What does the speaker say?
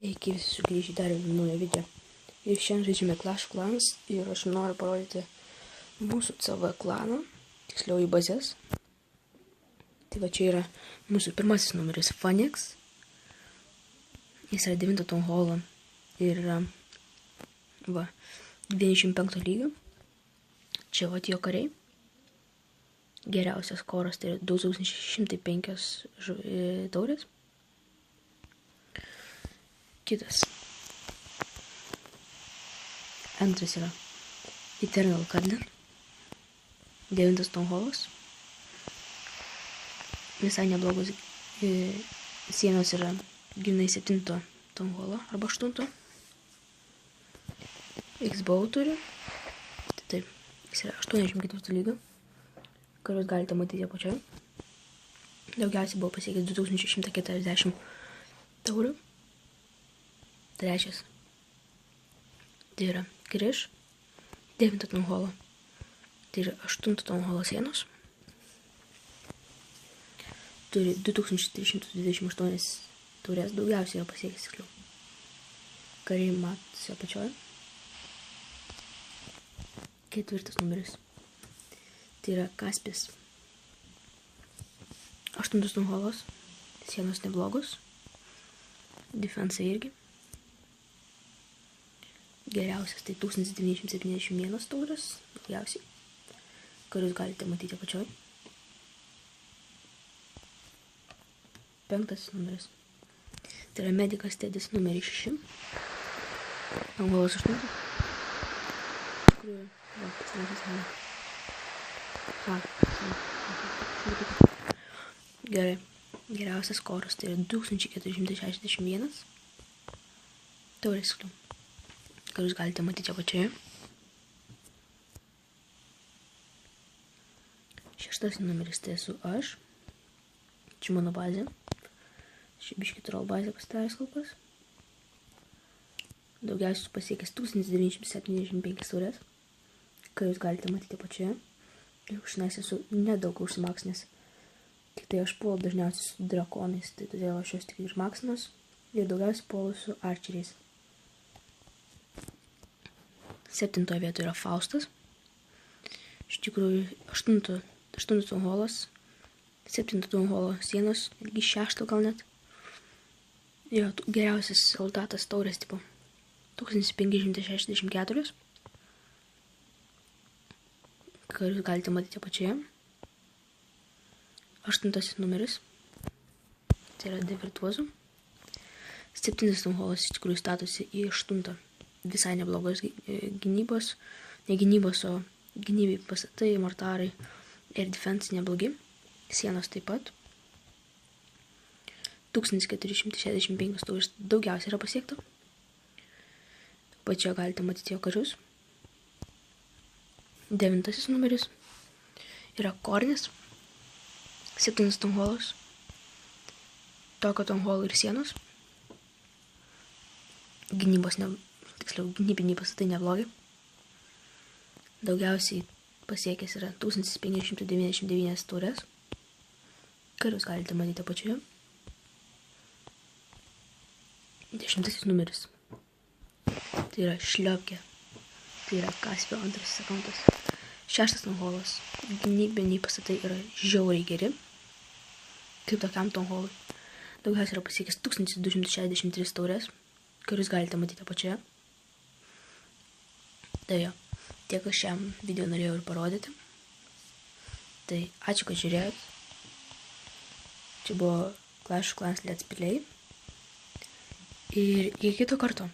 Iki visi sugrįžę dar į naują video. Ir šiandien žaidžiame Clash of Clans ir aš noriu parodyti mūsų CV klaną, tiksliau į bazės. Tai va čia yra mūsų pirmasis numeris Phoenix. Jis yra 9 Town Hall ir va 95 lygio. Čia va jo kariai. Geriausias skoras tai yra 2105 taurės. Kitas. Antras yra Eternal Cardinal. 9 Town Hallas. Visai neblogos sienos yra grinai 7 Town Hall arba 8. X-Bow turi. Taip, jis yra 84 lygio. Kuriuos galite matyti apačioje. Daugiausiai buvo pasiekęs 2140 taurių. Trečias. Tai yra Krish. 9 Town Hall. Tai yra 8 Town Hall sienos. Turi 2328 taurės. Daugiausiai yra pasiekęs tiksliau. Kariai matosi apačioje. Ketvirtas numeris. Tai yra Kaspis. 8 Town Hallas. Sienos neblogos. Defense irgi. Geriausias tai 1971 taurės. Daugiausiai. Kuriuos galite matyti apačioj. Penktasis numeris. Tai yra Medikas Tedis numeris 6. Town Hallas 8. Tikrųjų. Gerai. Geriausias skoras tai yra 2461 taurės, kuriuos galite matyti apačioje. Šeštasis numeris tai esu aš. Čia mano bazė. Čia biškį troll bazė pasidaręs kol kas. Daugiausiai pasiekęs 1975 taurės, kuriuos galite matyti apačioje. Ir šiandien esu nedaug užsimaksinęs. Tik tai aš puolu dažniausiai su drakonais, tai todėl aš jos tik išmaksinos. Ir daugiausiai puolu su archeriais. 7 vietoje yra Faustas. Iš tikrųjų 8 Town Hallas. 7 Town Hall sienos, irgi 6 gal net. Jo geriausias rezultatas taurės tipo 1564. Kuriuos galite matyti apačioje. 8 numeris. Tai yra De Virtuoso. 7 Town Hallas iš tikrųjų statosi į 8. Visai neblogos gynybos. Ne gynybos, o gynybai pastatai, mortarai ir defense neblogi. Sienos taip pat. 1465 taurės daugiausiai yra pasiekta. Pačioje galite matyti jo karius. 9 numeris yra Kornis. 7 Town Hallas. Tokio Town Hall ir sienos. Gynybiniai pastatai neblogi. Daugiausiai pasiekęs yra 1599 taurės. Kuriuos galite matyti apačioje. 10 numeris. Tai yra Šliopkė. Tai yra Kaspio antrasis akantas. 6 Town Hallas. Gynybiniai pastatai yra žiauriai geri. Kaip tokiam Town Hallui. Daugiausiai yra pasiekęs 1263 taurės. Kuriuos galite matyti apačioje. Tai jo. Tiek aš šiam video norėjau ir parodyti. Tai ačiū, kad žiūrėjot. Čia buvo Clash of Clans Let's Play. Ir iki kito karto.